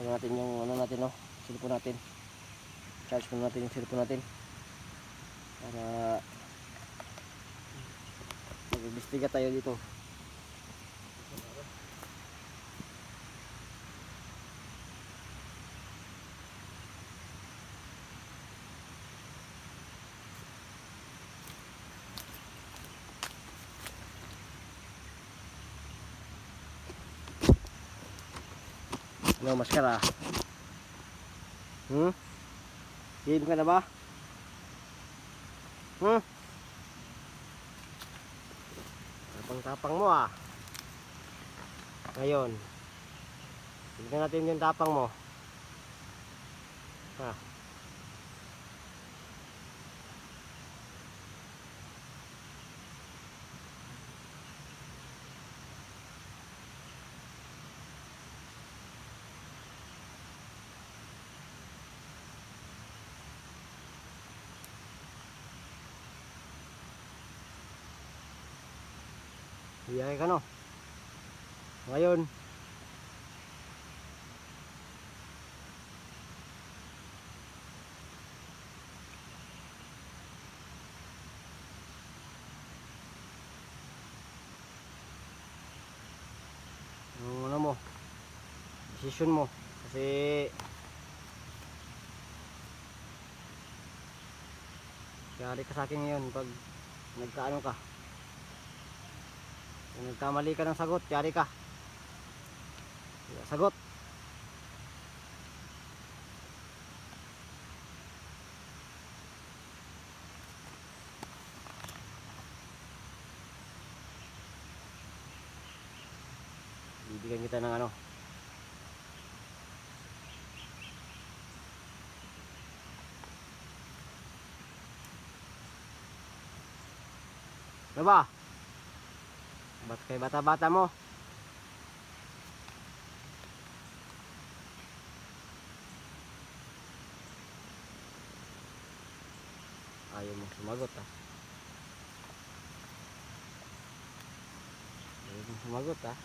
Ano natin yung ano natin, no? Cellphone natin. Charge muna natin yung cellphone natin. Para mag-imbestiga tayo dito. Ano, maskara? Game ka na ba? Tapang-tapang mo ah. Ngayon, tignan natin yung tapang mo. Ha. Biyay ka no. Ngayon, yung ano mo, decision mo. Kasi yari ka sa akin ngayon pag nagkaano ka. Kung nagkamali ka ng sagot, yari ka. Sagot. Bibigyan kita ng ano. Ano ba? Ba't kay bata-bata mo? Ayaw mo sumagot ah. Ayaw mo sumagot ah.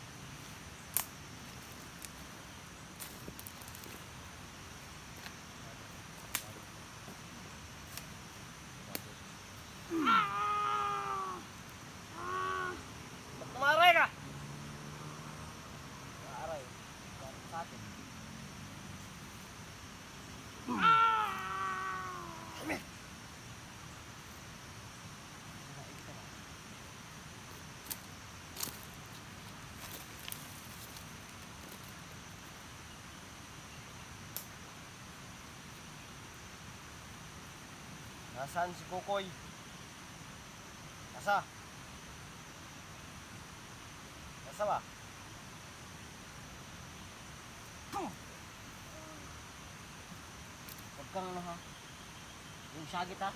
Tumaray ka! Tumaray. Sa atin. Nasaan si Kukoy? Nasa? Nasa ba? Huwag kang ano ha? Yung syagit ha?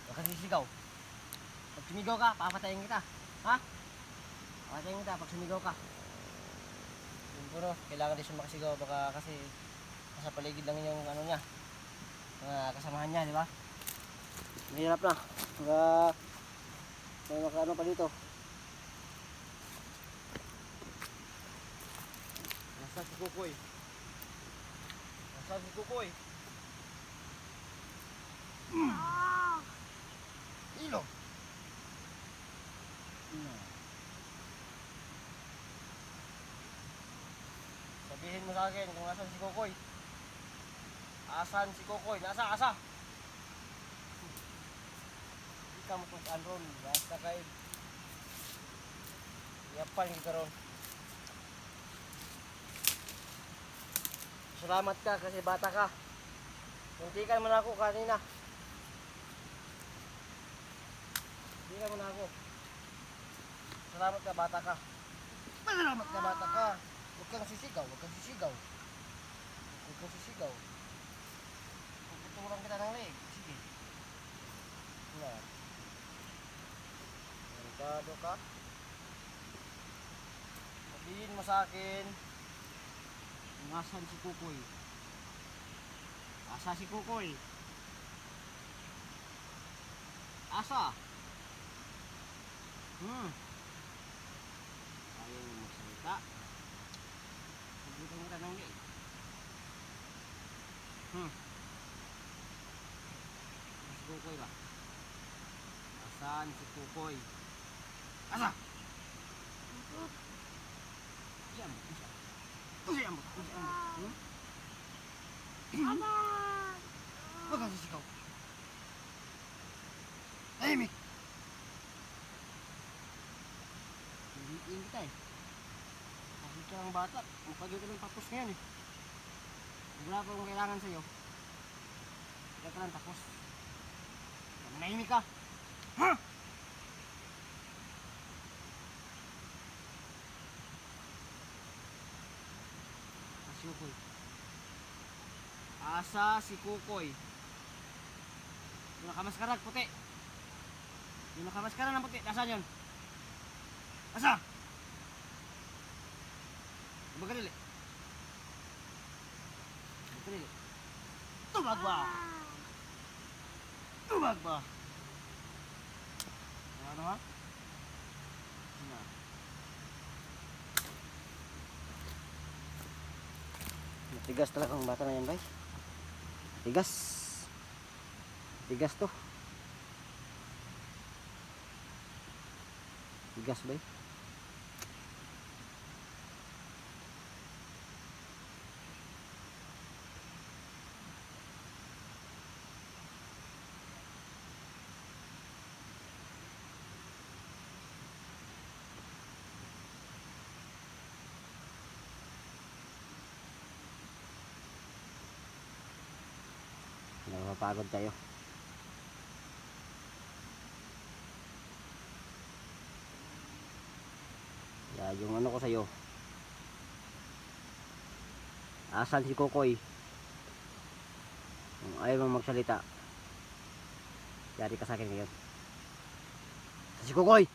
Huwag kang sisigaw. Pag sumigaw ka, papatayin kita. Ha? Papatayin kita pag sumigaw ka. Yung puro, kailangan din siya makasigaw. Baka kasi nasa paligid lang yung ano niya, mga kasamahan niya, di ba? Mahirap na. May makaano pa dito. Nasa si Kukoy? Nasa si Kukoy? Ilog! Sabihin mo sa akin kung nasan si Kukoy. Asan si Kukoy? Asa? Hindi ka mo kung ron. Basta kayo. Iyapan ka ron. Salamat ka kasi bata ka. Muntikan mo na ako kanina. Muntikan mo na ako. Salamat ka bata ka. Salamat ka bata ka. Huwag kang sisigaw. Puputulan kita ng leg. Sige. Na. Nandado ka. Sabihin mo sa akin. Nasaan si Kukoy? Asa si Kukoy? Asa? Ayaw mo magsalita. Dito kita nang di. Si Kukoy ba? Asan si Kukoy? Asa? Siya mo, siya. Siya mo, siya mo. Huwag kang sisigaw. Tahimik! Hindi kita eh. Kasi ka lang bata. Mukha ka lang tapos ngayon eh. Wala pa akong kailangan sa'yo. Kaya ka lang tapos. Manahimik ka! Ha? Si Kukoy. Asa si Kukoy? Yung nakamaskara puti. Yung nakamaskara ng puti. Nasaan yun? Asa? Magalili. Magalili. Tumag ba? Tumag ba? Ano ha? Ano? Matigas talaga ang bata na yan, bay. Tigas. Tigas to. Tigas, bay. Napapagod tayo. Yung ano ko sa'yo. Asan si Kukoy? Kung ayaw mo magsalita, yari ka sa akin ngayon. Si Kukoy!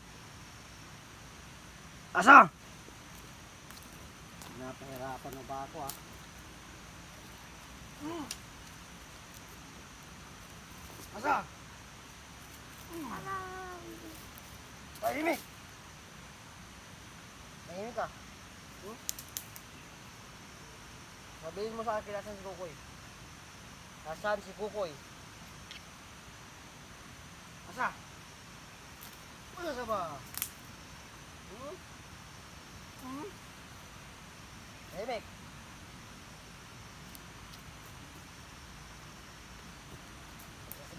Asa? Napahirapan na ba ako ah? Asa? Tahimik! Tahimik ka? Sabihin mo sa akin, asan si Kukoy? Asan si Kukoy? Asa? Asa ba? Tahimik!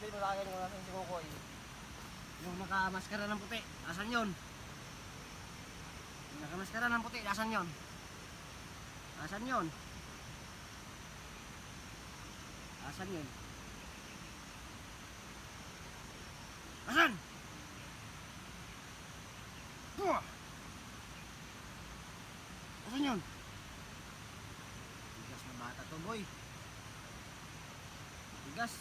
Sabihin mo sa akin kung asan si Kukoy. Yung nakamaskara ng puti, asan yun? Yung nakamaskara ng puti, asan yun? Asan yun? Asan yun? Asan? Buah! Asan yun? Tigas na bata to, boy. Tigas.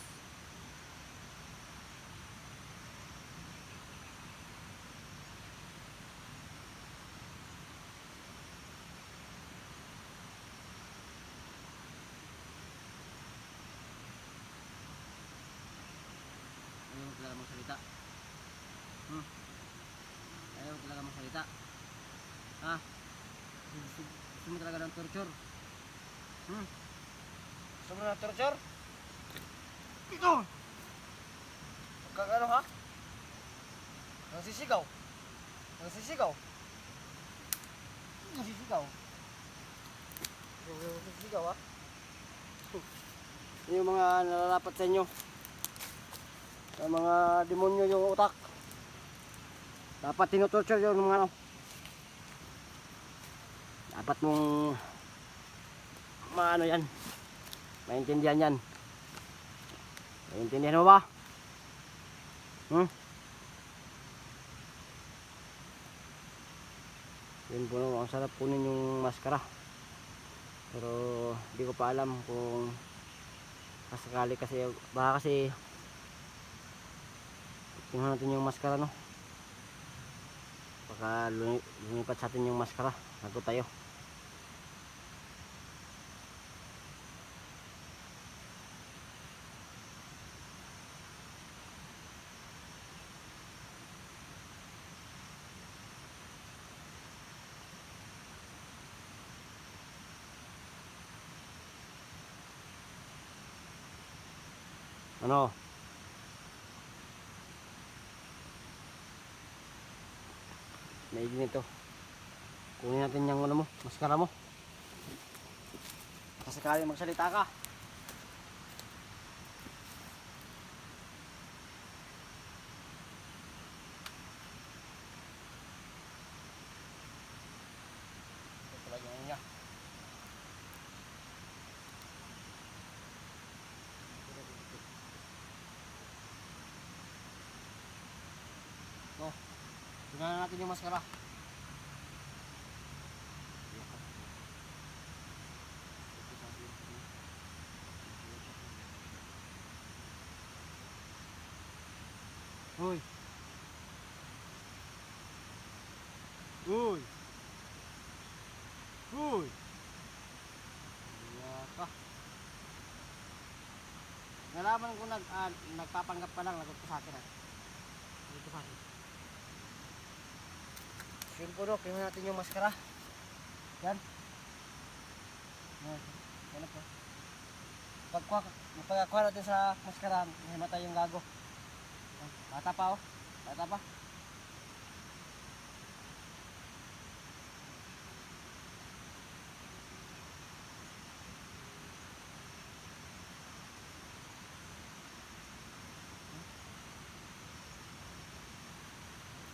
Ayaw talaga magsalita. Ayaw talaga magsalita. Ha? Gusto mo talaga ng torture? Gusto mo ng torture? Ito! Magkagano ha? Nagsisigaw? Nagsisigaw? Nagsisigaw? Nagsisigaw ha? Yung mga nalalapat sa inyo, sa mga demonyo yung utak, dapat tinutorture yung mga ano, dapat mong maano yan, maintindihan yan. Maintindihan mo ba? Yun po, ang sarap kunin yung maskara, pero di ko pa alam kung kasakali, kasi baka kasi tingnan natin yung maskara, no? Baka lumipat sa atin yung maskara, nagot tayo. Ano? Maigi nito. Kunin natin yung ano mo, maskara mo. Kasakali magsalita ka. Ito talaga yun niya. No, tingnan natin yung maskara. Uy. Uy. Uy. Ka. Nalaman ko nagpapanggap pa lang, lagot ko sa akin Dito sa akin. Sure po, Dok. Tingnan natin yung maskara. Yan. Yan po. Pagkakuha natin sa maskara, himatay yung gago. Bata pa, oh. Bata pa.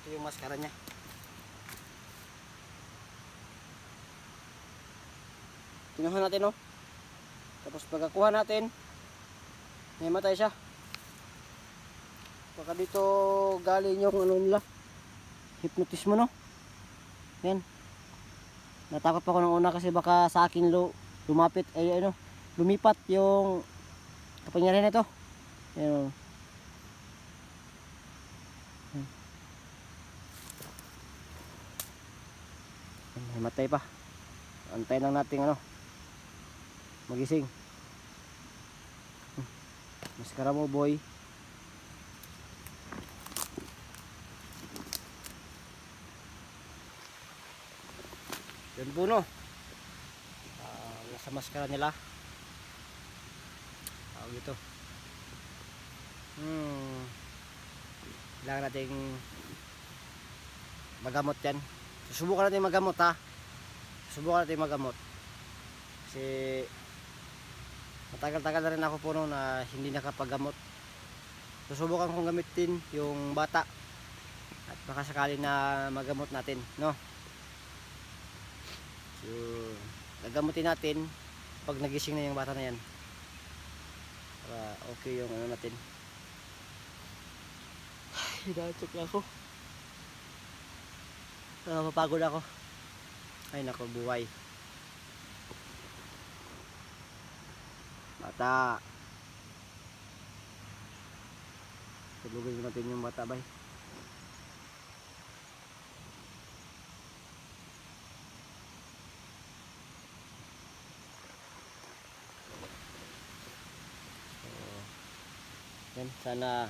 Ito yung maskara niya. Kinuha natin, oh. Tapos pagkakuha natin, himatay siya. Baka dito galing yung ano nila, hypnotismo, no? Yan. Natakot pa ako nung una kasi baka sa akin lumapit, ay ano, lumipat yung kapangyarihan nito. Yan. Himatay pa. Antayin lang natin ano, magising. Maskara mo, boy. Yan po, no. Nasa maskara nila. Tawag ito. Kailangan natin magamot yan. Susubukan natin magamot, ha. Susubukan natin magamot. Kasi matagal-tagal na rin ako po noon na hindi nakapaggamot. Susubukan kong gamitin yung bata. At baka sakali na magamot natin, no. So, gagamutin natin pag nagising na yung bata na yan. Para okay yung ano natin. Hinatsok na ako. Mapagod ako. Ay nako, buhay. Bata. Tulugin natin yung bata, bay. Yan, sana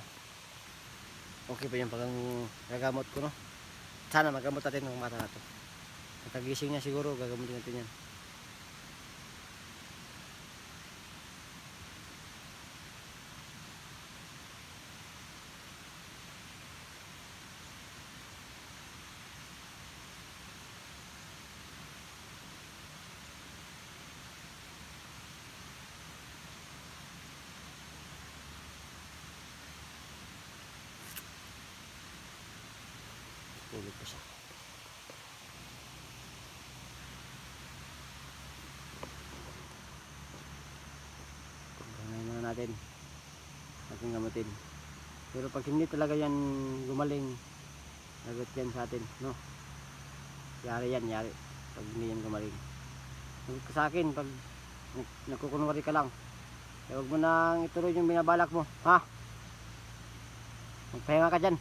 okay pa yung paggagamot ko, no? Sana magamot natin ng mata na to. Pagkagising niya siguro gagamutin natin yan. Tulog pa siya. Ganahin muna natin gamutin. Pero pag hindi talaga yan gumaling, lagot yan sa atin, no? Yari yan, yari pag hindi yan gumaling. Sa akin, pag nakukunwari ka lang, huwag mo nang ituloy yung binabalak mo, ha? Magpahinga ka dyan.